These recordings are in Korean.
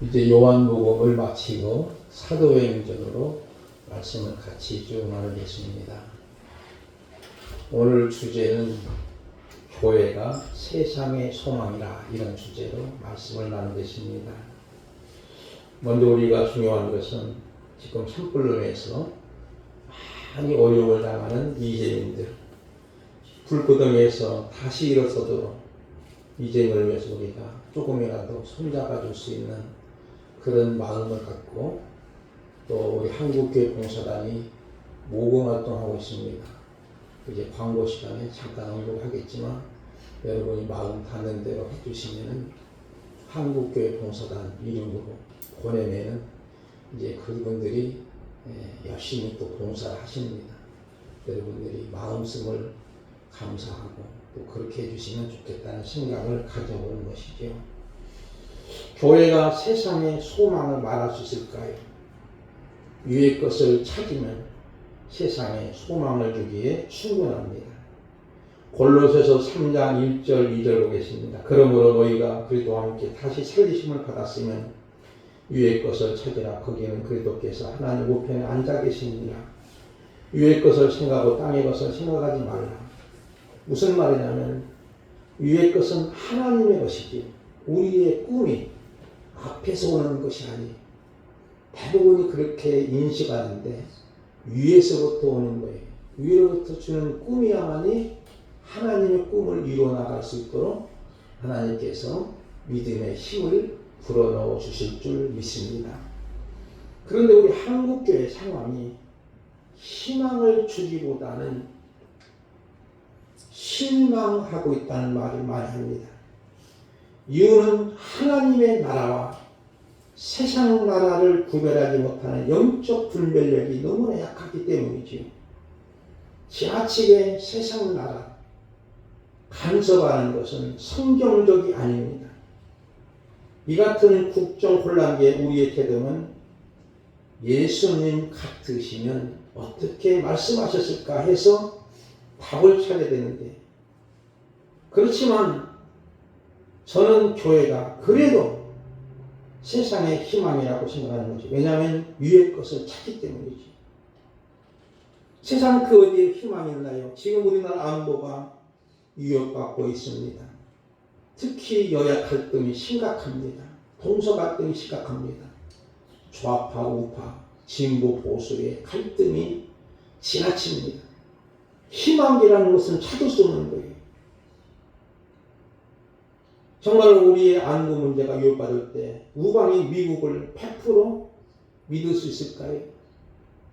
이제 요한복음을 마치고 사도행전으로 말씀을 같이 쭉 나누겠습니다. 오늘 주제는 교회가 세상의 소망이라, 이런 주제로 말씀을 나누겠습니다. 먼저 우리가 중요한 것은 지금 산불론에서 많이 어려움을 당하는 이재민들, 불구덩이에서 다시 일어서도 이재민을 위해서 우리가 조금이라도 손잡아 줄 수 있는 그런 마음을 갖고, 또 우리 한국교회 봉사단이 모금활동하고 있습니다. 이제 광고 시간에 잠깐 언급하겠지만, 여러분이 마음 닿는 대로 해주시면은 한국교회 봉사단 이름으로 보내면은 이제 그분들이 열심히 또 봉사를 하십니다. 여러분들이 마음씀을 감사하고 또 그렇게 해주시면 좋겠다는 생각을 가져보는 것이죠. 교회가 세상의 소망을 말할 수 있을까요? 위의 것을 찾으면 세상에 소망을 주기에 충분합니다. 골로새서 3장 1절 2절 보겠습니다. 그러므로 너희가 그리스도와 함께 다시 살리심을 받았으면 위의 것을 찾으라. 거기는 그리스도께서 하나님 우편에 앉아 계시니라. 위의 것을 생각하고 땅의 것을 생각하지 말라. 무슨 말이냐면, 위의 것은 하나님의 것이지 우리의 꿈이 앞에서 오는 것이 아니, 대부분이 그렇게 인식하는데 위에서부터 오는 거예요. 위로부터 주는 꿈이야만이 하나님의 꿈을 이루어 나갈 수 있도록 하나님께서 믿음의 힘을 불어넣어 주실 줄 믿습니다. 그런데 우리 한국교회 상황이 희망을 주기보다는 실망하고 있다는 말을 많이 합니다. 이유는 하나님의 나라와 세상 나라를 구별하지 못하는 영적 분별력이 너무나 약하기 때문이지요. 지나치게 세상 나라 간섭하는 것은 성경적이 아닙니다. 이 같은 국정 혼란기에 우리의 태도는 예수님 같으시면 어떻게 말씀하셨을까 해서 답을 찾아야 되는데, 그렇지만 저는 교회가 그래도 세상의 희망이라고 생각하는 거죠. 왜냐하면 위의 것을 찾기 때문이지. 세상 그 어디에 희망이 있나요? 지금 우리나라 안보가 위협받고 있습니다. 특히 여야 갈등이 심각합니다. 동서 갈등이 심각합니다. 좌파 우파 진보 보수의 갈등이 지나칩니다. 희망이라는 것은 찾을 수 없는 거예요. 정말 우리의 안보 문제가 위협받을 때 우방이 미국을 100% 믿을 수 있을까요?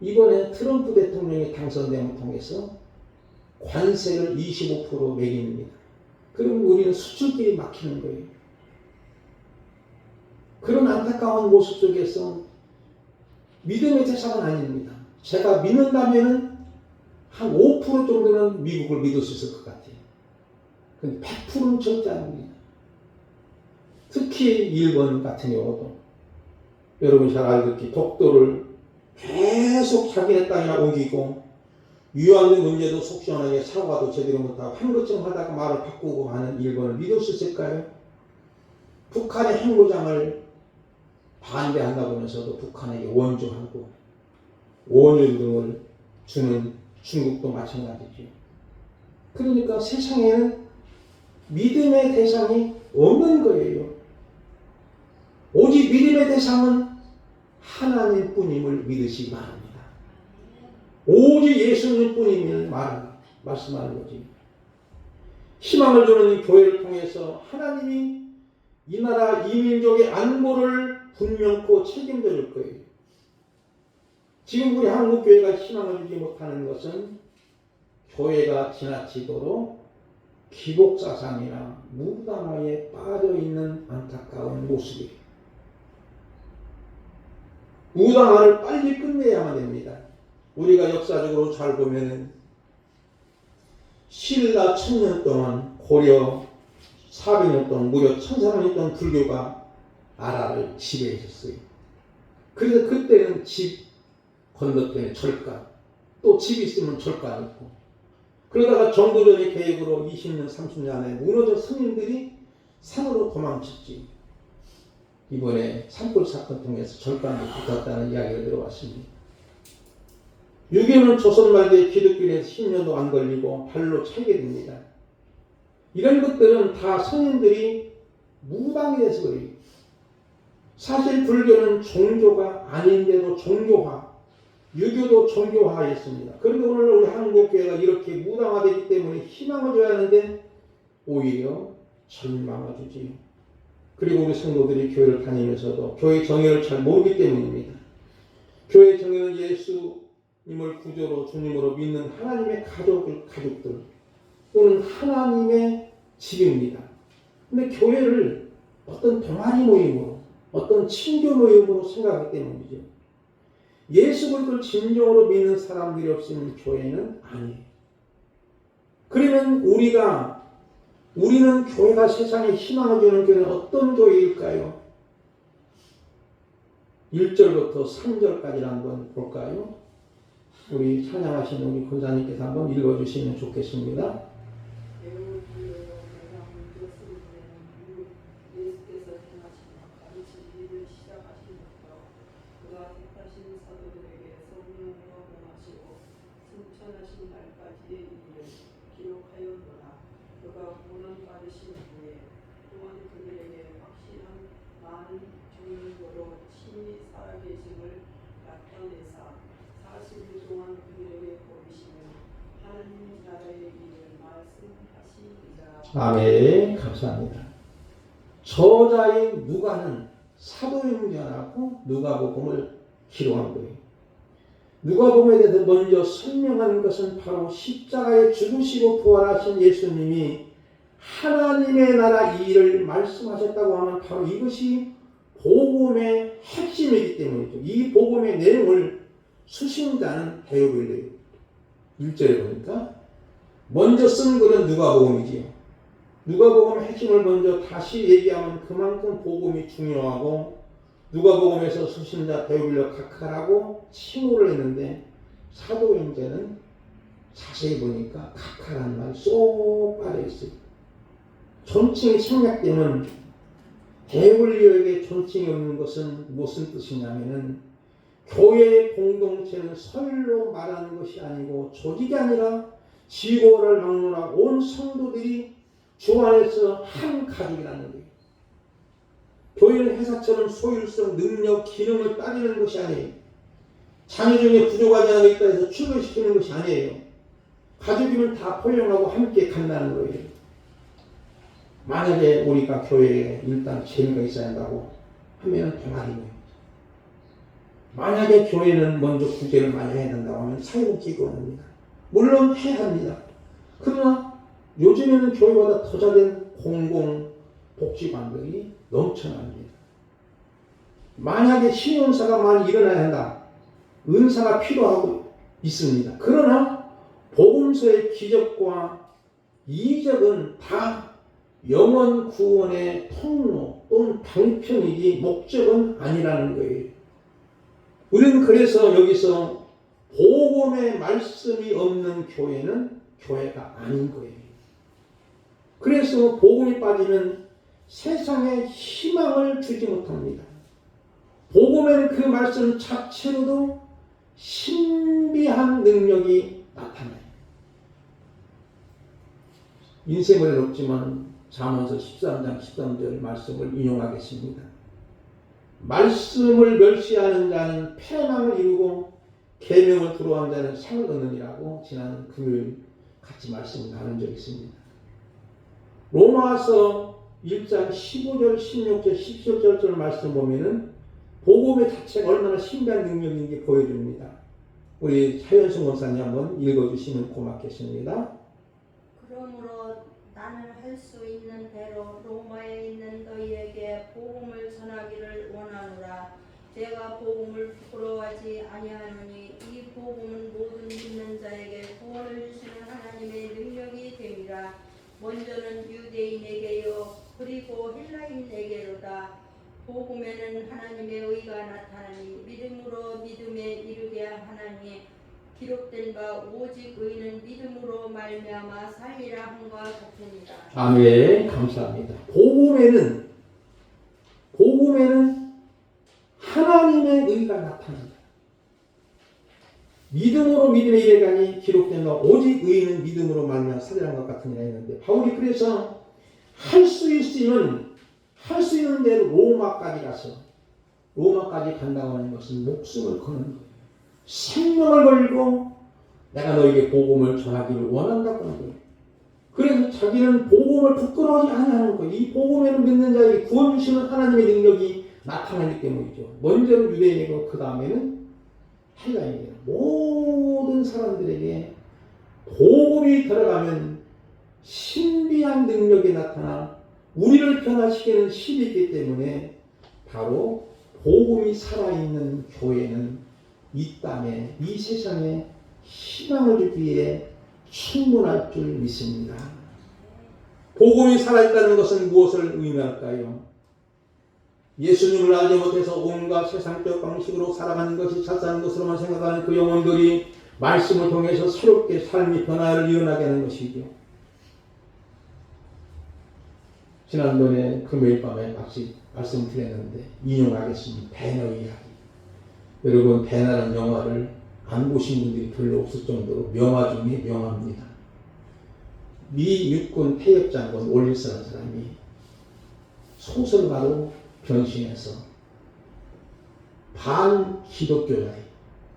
이번에 트럼프 대통령이 당선됨을 통해서 관세를 25% 매깁니다. 그럼 우리는 수출길이 막히는 거예요. 그런 안타까운 모습 속에서 믿음의 대상은 아닙니다. 제가 믿는다면 한 5% 정도는 미국을 믿을 수 있을 것 같아요. 근데 100%는 절대 아닙니다. 특히 일본 같은 경우도 여러분 잘 알겠기, 독도를 계속 자기네 땅이나 옮기고, 위안부 문제도 속 시원하게 사과도 제대로 못하고 한 것쯤 하다가 말을 바꾸고 하는 일본을 믿을 수 있을까요? 북한의 핵무장을 반대한다고 하면서도 북한에게 원조하고 원유 등을 주는 중국도 마찬가지죠. 그러니까 세상에는 믿음의 대상이 없는 거예요. 오직 믿음의 대상은 하나님 뿐임을 믿으시기 바랍니다. 오직 예수님 뿐임을 말씀하는 거지. 희망을 주는 교회를 통해서 하나님이 이 나라 이 민족의 안보를 분명코 책임져 줄 거예요. 지금 우리 한국교회가 희망을 주지 못하는 것은 교회가 지나치도록 기복사상이나 무당화에 빠져있는 안타까운 모습이에요. 무당화를 빨리 끝내야만 됩니다. 우리가 역사적으로 잘 보면은 신라 1000년 동안, 고려 400년 동안, 무려 1400년 동안 불교가 나라를 지배했었어요. 그래서 그때는 집 건너편에 절간, 또 집 있으면 절간 있고, 그러다가 정부전의 계획으로 20년, 30년 안에 무너져 스님들이 산으로 도망쳤지. 이번에 산불 사건 통해서 절반이 붙었다는 이야기를 들어봤습니다. 유교는 조선 말기에 기독교에서 10년도 안 걸리고 발로 차게 됩니다. 이런 것들은 다 선인들이 무방해서 그래요. 사실 불교는 종교가 아닌데도 종교화, 유교도 종교화했습니다. 그런데 오늘 우리 한국교회가 이렇게 무당화되기 때문에 희망을 줘야 하는데 오히려 절망을 주지요. 그리고 우리 성도들이 교회를 다니면서도 교회 정의를 잘 모르기 때문입니다. 교회 정의는 예수님을 구조로 주님으로 믿는 하나님의 가족들 또는 하나님의 집입니다. 근데 교회를 어떤 동아리 모임으로 어떤 친교 모임으로 생각하기 때문이죠. 예수 그리스도를 진정으로 믿는 사람들이 없으면 교회는 아니에요. 그러면 우리는 교회가 세상에 희망을 주는 교회는 어떤 교회일까요? 1절부터 3절까지를 한번 볼까요? 우리 찬양하시는 우리 권사님께서 한번 읽어주시면 좋겠습니다. 아멘. 감사합니다. 저자인 누가는 사도행전하고 누가복음을 기록한 거예요. 누가복음에 대해서 먼저 설명하는 것은 바로 십자가에 죽으시고 부활하신 예수님이 하나님의 나라 이 일을 말씀하셨다고 하면 바로 이것이 복음의 핵심이기 때문이죠. 이 복음의 내용을 수신자는 데오빌레요. 1절에 보니까 먼저 쓴 글은 누가복음이지요. 누가복음의 핵심을 먼저 다시 얘기하면 그만큼 복음이 중요하고 누가복음에서 수신자 데오빌레 각하라고 칭호를 했는데 사도행전은 자세히 보니까 각하라는 말이 쏙 빠져있어요. 존칭이 생략되면 데오빌레에게 존칭이 없는 것은 무슨 뜻이냐면은 교회의 공동체는 서열로 말하는 것이 아니고 조직이 아니라 지고를 막론하고 온 성도들이 주 안에서 한 가족이라는 거예요. 교회는 회사처럼 소율성, 능력, 기능을 따지는 것이 아니에요. 자녀 중에 부족하지 않은 게 있다 해서 출근시키는 것이 아니에요. 가족이면 다 포용하고 함께 간다는 거예요. 만약에 우리가 교회에 일단 재미가 있어야 한다고 하면 동아리고요. 만약에 교회는 먼저 구제를 많이 해야 된다고 하면 사회복지기관입니다. 물론 해야 합니다. 그러나 요즘에는 교회보다 더 잘된 공공복지관들이 넘쳐납니다. 만약에 신용사가 많이 일어나야 한다. 은사가 필요하고 있습니다. 그러나 복음서의 기적과 이적은 다 영원 구원의 통로 또는 방편이지 목적은 아니라는 거예요. 우리는 그래서 여기서 복음의 말씀이 없는 교회는 교회가 아닌 거예요. 그래서 복음이 빠지면 세상에 희망을 주지 못합니다. 복음에는 그 말씀 자체로도 신비한 능력이 나타나요. 인생을 없지만 잠언서 13장 13절 말씀을 인용하겠습니다. 말씀을 멸시하는 자는 패망을 이루고 계명을 불허한 자는 상을 얻느니라고 지난 금요일 같이 말씀 나눈 적이 있습니다. 로마서 1장 15절, 16절, 17절 말씀 보면은 복음의 자체가 얼마나 신비한 능력인지 보여줍니다. 우리 차현승 원사님 한번 읽어주시면 고맙겠습니다. 그러므로 나는 할 수 있는 대로 로마에 있는 너희에게 복음을 전하기를 원하노라. 제가 복음을 부끄러워하지 아니하노니 이 복음은 모든 믿는 자에게 구원을 주시는 하나님의 능력이 됨이라. 먼저는 유대인에게요 그리고 헬라인에게로다. 복음에는 하나님의 의가 나타나니 믿음으로 믿음에 이르게 하나니 기록된 바 오직 의는 믿음으로 말미암아 살리라 함과 같으니라. 아멘. 감사합니다. 복음에는 복음에는 하나님의 의가 나타난다. 믿음으로 믿음에 이르가니 기록된 바 오직 의인은 믿음으로 말미암아 살리라는 것 같으니라 했는데, 바울이 그래서 할 수 있는 대로 로마까지 간다고 하는 것은 목숨을 거는 거예요. 생명을 걸고 내가 너에게 복음을 전하기를 원한다고 하는 거예요. 그래서 자기는 복음을 부끄러워하지 않는 거예요. 이 복음에는 믿는 자에게 구원 주시는 하나님의 능력이 나타나기 때문이죠. 먼저는 유대인이고 그 다음에는 헬라인이에요. 모든 사람들에게 복음이 들어가면 신비한 능력이 나타나 우리를 변화시키는 힘이 있기 때문에 바로 복음이 살아있는 교회는 이 땅에, 이 세상에 희망을 주기에 충분할 줄 믿습니다. 복음이 살아있다는 것은 무엇을 의미할까요? 예수님을 알지 못해서 온갖 세상적 방식으로 살아가는 것이 찰사한 것으로만 생각하는 그 영혼들이 말씀을 통해서 새롭게 삶의 변화를 이어나게 하는 것이죠. 지난번에 금요일 밤에 말씀드렸는데 인용하겠습니다. 배너 이야기. 여러분, 배너라는 영화를 안 보신 분들이 별로 없을 정도로 명화 중에 명화입니다. 미 육군 퇴役장군 올리스라는 사람이 소설가로 변신해서 반기독교자예요.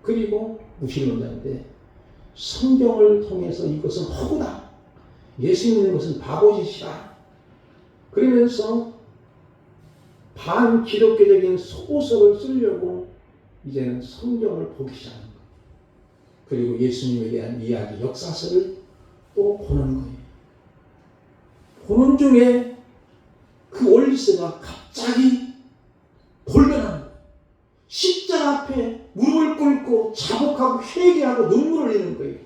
그리고 무신론자인데 성경을 통해서 이것은 허구다. 예수 믿는 것은 바보짓이다. 그러면서 반기독교적인 소설을 쓰려고 이제는 성경을 보기 시작한 거예요. 그리고 예수님에 대한 이야기, 역사서를 또 보는 거예요. 보는 중에 그 올리스가 갑자기 돌변하는 거예요. 십자가 앞에 무릎을 꿇고 자복하고 회개하고 눈물을 흘리는 거예요.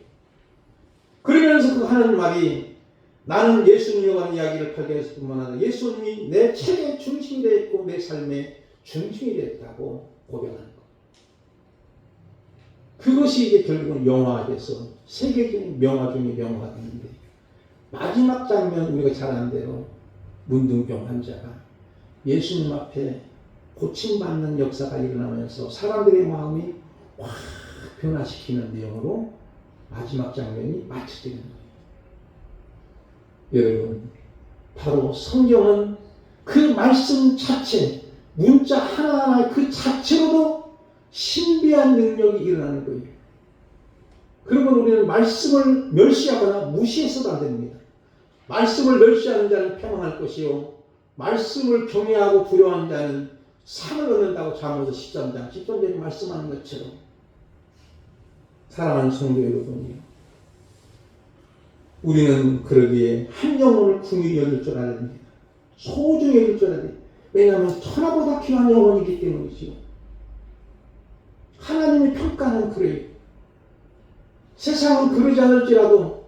그러면서 그 하는 말이, 나는 예수님에 관한 이야기를 발견했을 뿐만 아니라 예수님이 내 책의 중심이 되었고 내 삶의 중심이 되었다고 고백하는 거예요. 그것이 이제 결국은 영화돼서 세계적인 명화 중에 명화가 되는데, 마지막 장면 우리가 잘 아는 대로 문둥병 환자가 예수님 앞에 고침받는 역사가 일어나면서 사람들의 마음이 확 변화시키는 내용으로 마지막 장면이 마쳐지는 거예요. 여러분, 바로 성경은 그 말씀 자체, 문자 하나하나 그 자체로도 신비한 능력이 일어나는 거예요. 그러면 우리는 말씀을 멸시하거나 무시해서도 안 됩니다. 말씀을 멸시하는 자는 패망할 것이요, 말씀을 경외하고 두려워하는 자는 상을 얻는다고 잠언서 13장 10절에 말씀하는 것처럼, 사랑하는 성도 여러분이요, 우리는 그러기에 한 영혼을 궁히 여길 줄 알아야 됩니다. 소중히 여길 줄 알아야 돼요. 왜냐하면 천하보다 귀한 영혼이기 때문이지요. 하나님의 평가는 그래요. 세상은 그러지 않을지라도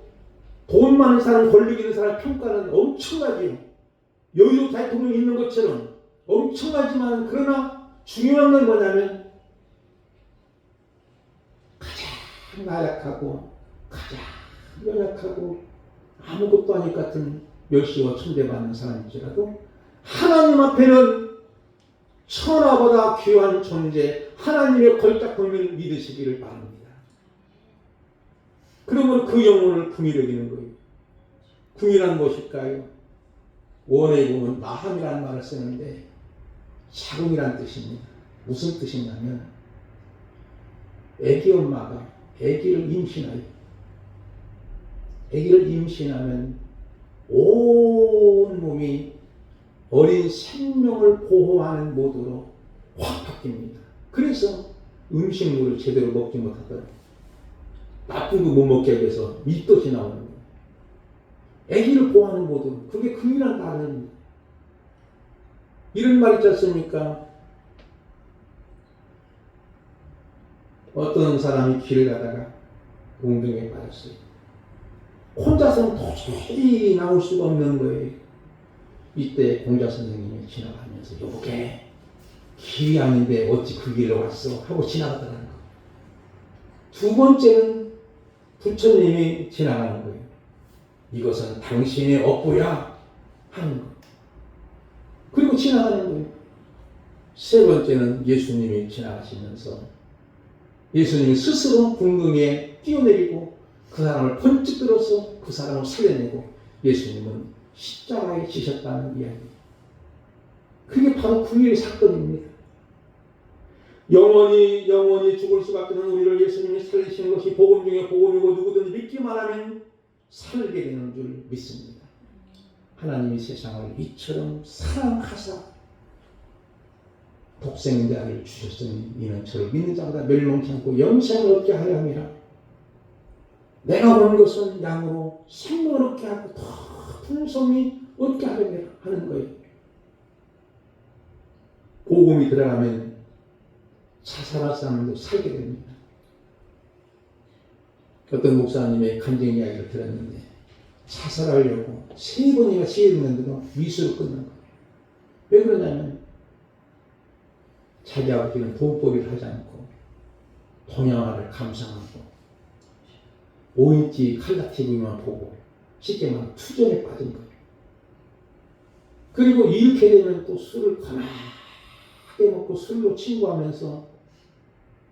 돈 많은 사람, 권력 있는 사람 평가는 엄청나지요. 여의도 대통령이 있는 것처럼 엄청나지만, 그러나 중요한 건 뭐냐면 가장 나약하고 가장 연약하고 아무것도 아닐 것 같은 멸시와 천대받는 사람일지라도 하나님 앞에는 천하보다 귀한 존재, 하나님의 걸작품을 믿으시기를 바랍니다. 그러면 그 영혼을 궁히 여기는 거예요. 궁이란 무엇일까요? 원어에 보면 마함이라는 말을 쓰는데 자궁이란 뜻입니다. 무슨 뜻이냐면, 아기 엄마가 아기를 임신하면 온 몸이 어린 생명을 보호하는 모드로 확 바뀝니다. 그래서 음식물을 제대로 먹지 못하더라고요. 나쁜 거 못 먹게 하기 위해서 밑덧이 나오는 거예요. 아기를 보호하는 모드, 그게 긍휼한 반응입니다. 이런 말 있지 않습니까? 어떤 사람이 길을 가다가 공중에 빠졌어요. 혼자서는 도저히 나올 수가 없는 거예요. 이때 공자 선생님이 지나가면서, 여보게 길이 아닌데 어찌 그 길로 왔어? 하고 지나가더라는 거예요. 두 번째는 부처님이 지나가는 거예요. 이것은 당신의 업보야 하는 거예요. 그리고 지나가는 거예요. 세 번째는 예수님이 지나가시면서 예수님이 스스로 궁극에 뛰어내리고 그 사람을 번쩍 들어서 그 사람을 살려내고 예수님은 십자가에 지셨다는 이야기입니다. 그게 바로 구일의 사건입니다. 영원히 죽을 수밖에 없는 우리를 예수님이 살리시는 것이 복음 중에 복음이고 누구든지 믿기만 하면 살게 되는 줄 믿습니다. 하나님이 세상을 이처럼 사랑하사 독생자를 의 아들을 주셨으니 이는 저를 믿는 자마다 멸망치 않고 영생을 얻게 하려 함이라. 내가 온 것은 양으로 생명을 얻게 하고 더 풍성히 얻게 하려 하는 거예요. 복음이 들어가면 자살할 사람도 살게 됩니다. 어떤 목사님의 간증 이야기를 들었는데 자살하려고 3번이나 시도했는데도 미수로 끝난 거예요. 왜 그러냐면 자기 아버지는 돈벌이를 하지 않고 동양화를 감상하고 5인치 칼라 TV만 보고 쉽게 말하면 투정에 빠진 거예요. 그리고 이렇게 되면 또 술을 거나하게 먹고 술로 친구하면서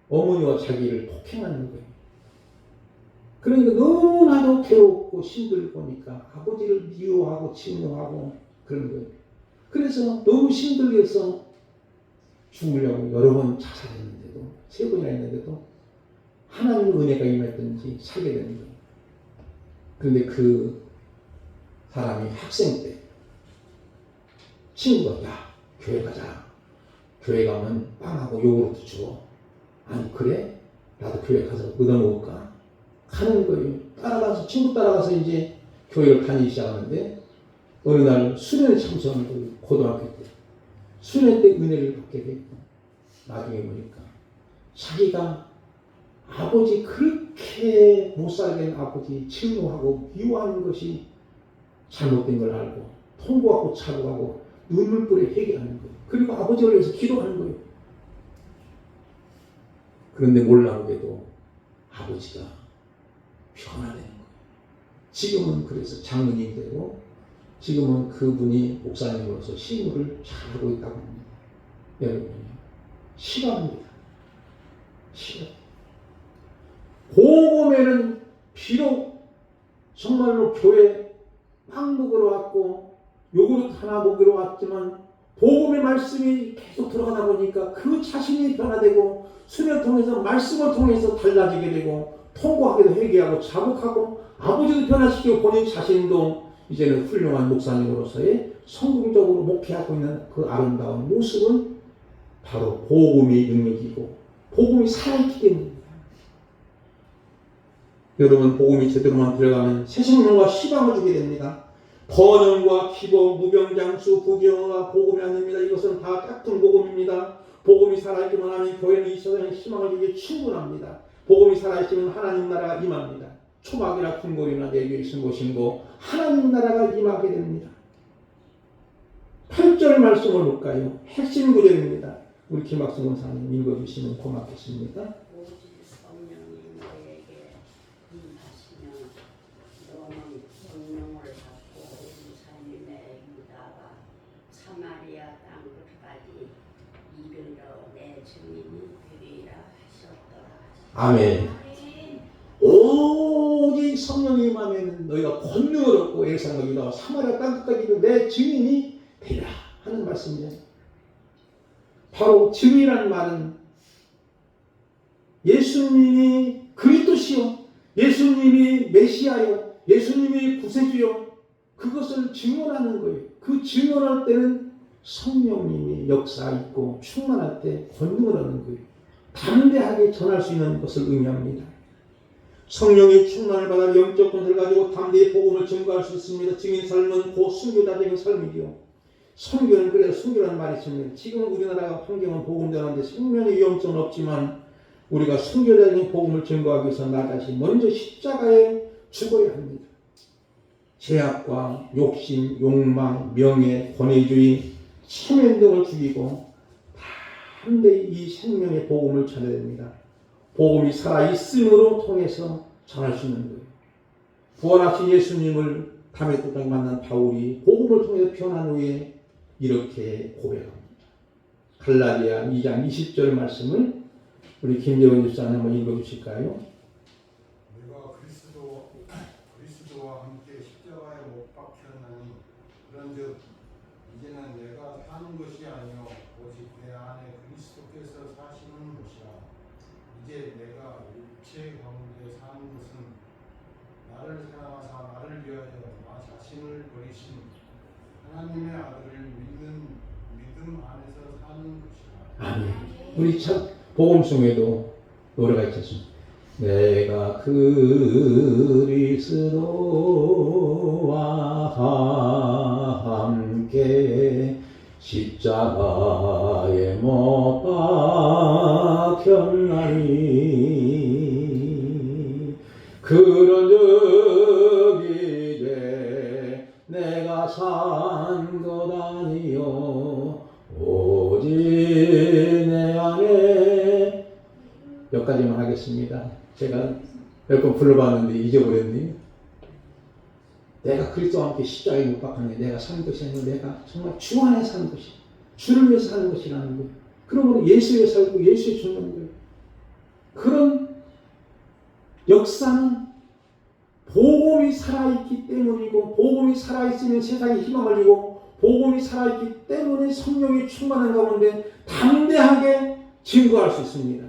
어머니와 자기를 폭행하는 거예요. 그러니까 너무나도 괴롭고 힘들고 보니까 아버지를 미워하고 증오하고 그런 거예요. 그래서 너무 힘들게 해서 죽으려고 여러 번 자살했는데도 3번이나 했는데도 하나님의 은혜가 임했든지 살게 되는 거예요. 그런데 그 사람이 학생 때 친구가 야 교회 가자. 교회 가면 빵하고 요구르트 줘. 아니 그래? 나도 교회 가서 얻어먹을까? 가는 거예요. 따라가서 친구 따라가서 이제 교회를 다니기 시작하는데 어느 날 수련회 참석한 거예요. 고등학교 때 수련회 때 은혜를 받게 됐고 나중에 보니까 자기가 아버지 그렇게 못살게 된 아버지 증오하고 미워하는 것이 잘못된 걸 알고 통보하고 차고하고 눈물불에 회개하는 거예요. 그리고 아버지를 위해서 기도하는 거예요. 그런데 몰라보게도 아버지가 변화되는 거예요. 지금은 그래서 장로님이 되고 지금은 그분이 목사님으로서 시무를 잘하고 있다고 합니다. 여러분 시간입니다. 시간. 복음에는 비록 정말로 교회 빵 먹으러 왔고 요구르트 하나 먹으러 왔지만 복음의 말씀이 계속 들어가다 보니까 그 자신이 변화되고 수련을 통해서 말씀을 통해서 달라지게 되고 통고하게도 회개하고 자복하고 아버지도 변화시키고 본인 자신도 이제는 훌륭한 목사님으로서의 성공적으로 목회하고 있는 그 아름다운 모습은 바로 복음의 능력이고 복음이 살아있기 때문입니다. 여러분 복음이 제대로만 들어가면 새 생명과 희망을 주게 됩니다. 번영과 기복, 무병장수, 부귀영화가 복음이 아닙니다. 이것은 다 짝퉁 복음입니다. 복음이 살아있기만 하면 교회는 이 세상에 희망을 주기에 충분합니다. 복음이 살아있으면 하나님 나라가 임합니다. 초막이나 궁궐이나 내 위에 있는 곳이고 하나님 나라가 임하게 됩니다. 8절 말씀을 볼까요? 핵심 구절입니다. 우리 김학승 권사님 읽어주시면 고맙겠습니다. 오직 성령이 너에게 임하시면 너는 성령을 받고 예루살렘에 유다와 사마리아 땅 끝까지 이르러 내 증인이 되리라 하셨더라. 아멘. 오직 성령이 임하면 너희가 권능을 얻고 예루살렘과 유다와 사마리아 땅 끝까지 내 증인이 되리라 하는 말씀이에요. 바로 증인이라는 말은 예수님이 그리스도시요, 예수님이 메시아요, 예수님이 구세주요, 그것을 증언하는 거예요. 그 증언할 때는 성령님이 역사있고 충만할 때 권능을 얻는 거예요. 담대하게 전할 수 있는 것을 의미합니다. 성령의 충만을 받아 영적 권세를 가지고 담대히 복음을 증거할 수 있습니다. 증인 삶은 곧 순교자적인 삶이지요. 선교는 그래서 순교라는 말이 있습니다. 지금 우리나라 환경은 복음 전하는데 생명의 위험성은 없지만 우리가 순교자적인 복음을 증거하기 위해서 나 자신 먼저 십자가에 죽어야 합니다. 죄악과 욕심, 욕망, 명예, 권위주의, 체면 등을 죽이고 담대히 이 생명의 복음을 전해야 됩니다. 복음이 살아있음으로 통해서 전할 수 있는 거예요. 부활하신 예수님을 담에 도장 만난 바울이 복음을 통해서 변한 후에 이렇게 고백합니다. 갈라디아 2장 20절 말씀을 우리 김재원 집사님 한번 읽어주실까요? 내가 그리스도와 함께 십자가에 못 박혔나니 그런즉 이제는 내가 사는 것이 아니요 오직 내 안에 그리스도께서 사시는 것이라. 이제 내가 육체 가운데 사는 것은 나를 사랑하사 나를 위하여 나 자신을 버리신 하나님의 아들을 믿는 믿음 안에서 사는 것이라. 아멘. 우리 참 복음송에도 노래가 있었습니다. 내가 그리스도와 함께 십자가에 못 박혔나니 그런즉 이제 내가 산 것 아니요 오직 내 안에 몇 가지만 하겠습니다. 제가 몇 번 불러봤는데 잊어버렸네요. 내가 그리스도와 함께 십자가에 못 박혔네. 내가 산 것이 아니라 내가 정말 주 안에 사는 것이, 주를 위해서 사는 것이라는 거예요. 그러므로 예수에 살고 예수에 죽는 거예요. 그런 역사는 복음이 살아있기 때문이고, 복음이 살아있으면 세상에 희망을 주고, 복음이 살아있기 때문에 성령이 충만한 가운데 담대하게 증거할 수 있습니다.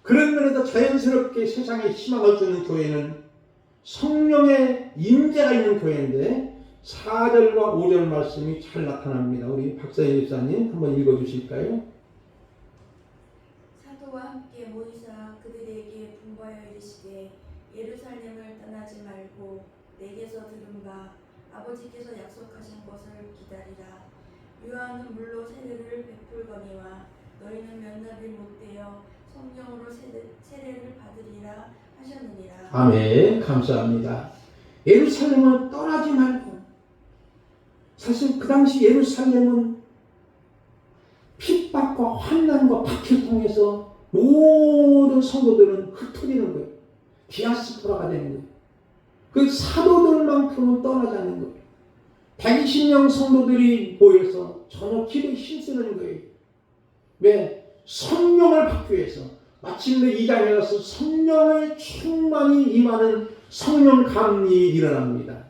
그런 면에서 자연스럽게 세상에 희망을 주는 교회는 성령의 임재가 있는 교회인데 4절과 5절 말씀이 잘 나타납니다. 우리 박사님 집사님 한번 읽어주실까요? 사도와 함께 모이사 그들에게 분부하여 이르시되 예루살렘을 떠나지 말고 내게서 들은 바 아버지께서 약속하신 것을 기다리라. 요한은 물로 세례를 베풀거니와 너희는 몇 날이 못되어 성령으로 세례를 받으리라 하셨느니라. 아멘. 감사합니다. 예루살렘을 떠나지 말고, 사실 그 당시 예루살렘은 핍박과 환난과 박해를 통해서 모든 성도들은 흩어지는 거예요. 디아스포라가 되는 거예요. 그 사도들만큼은 떠나지 않는 거예요. 120명 성도들이 모여서 전혀 길에 힘쓰는 거예요. 왜? 성령을 받기 위해서. 마침내 2장에 가서 성령의 충만이 임하는 성령 감리이 일어납니다.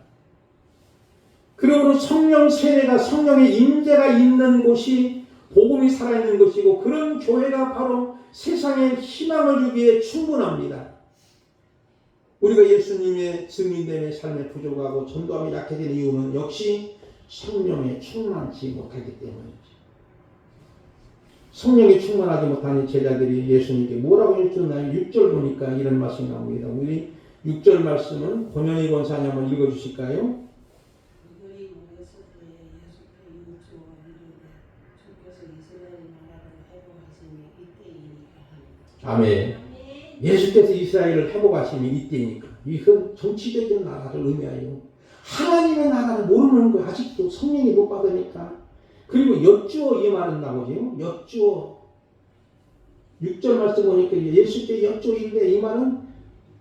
그러므로 성령 세례가, 성령의 임재가 있는 곳이 복음이 살아있는 것이고, 그런 교회가 바로 세상에 희망을 주기에 충분합니다. 우리가 예수님의 증인됨의 삶에 부족하고 전도함이 약해진 이유는 역시 성령에 충만치 못하기 때문이죠. 성령에 충만하지 못하는 제자들이 예수님께 뭐라고 해주나요? 6절 보니까 이런 말씀이 나옵니다. 우리 6절 말씀은 권영희 권사님 한번 읽어주실까요? 그들이 모여서 예수께 여쭈어 이르되 주께서 이스라엘 나라를 회복하시니 이때이니까 하니. 아멘. 예수께서 이스라엘을 회복하시니 이때이니까. 이건 정치적인 나라를 의미하여 하나님의 나라를 모르는 거예요. 아직도 성령이 못 받으니까. 그리고 여쭈어 이 말은 나오죠. 여쭈어. 6절 말씀 보니까 예수께 여쭈이는데 이 말은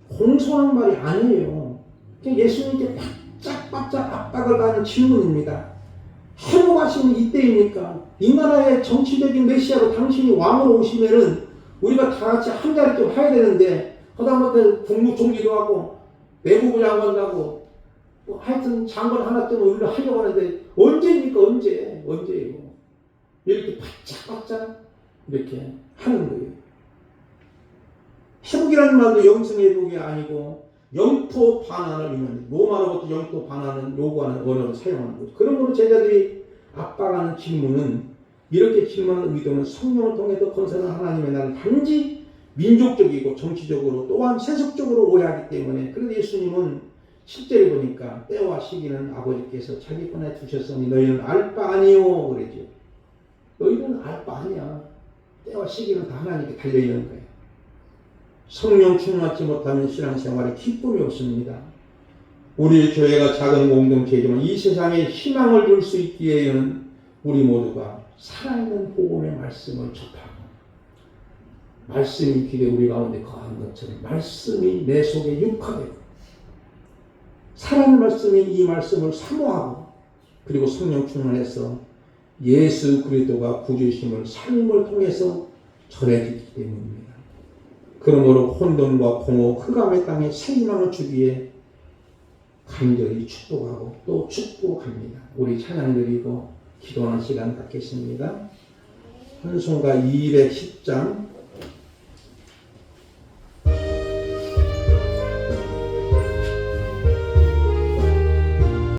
공손한 말이 아니에요. 그냥 예수님께 바짝바짝 압박을 가하는 질문입니다. 회복하시는 이때입니까? 이 나라의 정치적인 메시아로 당신이 왕으로 오시면은 우리가 다 같이 한 자리 좀 해야 되는데, 하다못해 국무총리도 하고 내무부 장관도 하고 하여튼 장관 하나 때문에 우리가 하려고 하는데 언제입니까? 언제예요? 이렇게 바짝바짝 이렇게 하는 거예요. 회복이라는 말도 영성회복이 아니고 영토 반환을 의미합니다. 로마로부터 영토 반환을 요구하는 언어를 사용하는 거죠. 그러므로 제자들이 압박하는 질문은, 이렇게 질문하는 의도는 성령을 통해서 건설한 하나님의 나라를 단지 민족적이고 정치적으로 또한 세속적으로 오해하기 때문에, 그래서 예수님은 실제로 보니까 때와 시기는 아버지께서 자기 손에 두셨으니 너희는 알 바 아니요 그러죠. 너희는 알 바 아니야. 때와 시기는 다 하나님께 달려있는 거예요. 성령 충만치 못하면 신앙생활에 기쁨이 없습니다. 우리 교회가 작은 공동체이지만 이 세상에 희망을 줄 수 있기에는 우리 모두가 살아있는 복음의 말씀을 접하고, 말씀이 길에 우리 가운데 거한 것처럼 말씀이 내 속에 육화되고, 살아있는 말씀이 이 말씀을 사모하고, 그리고 성령 충만해서 예수 그리스도가 구주심을 삶을 통해서 전해지기 때문입니다. 그러므로 혼돈과 공허, 흑암의 땅에 새 희망을 주기에 간절히 축복하고 또 축복합니다. 우리 찬양 드리고 기도하는 시간 갖겠습니다. 찬송가 210장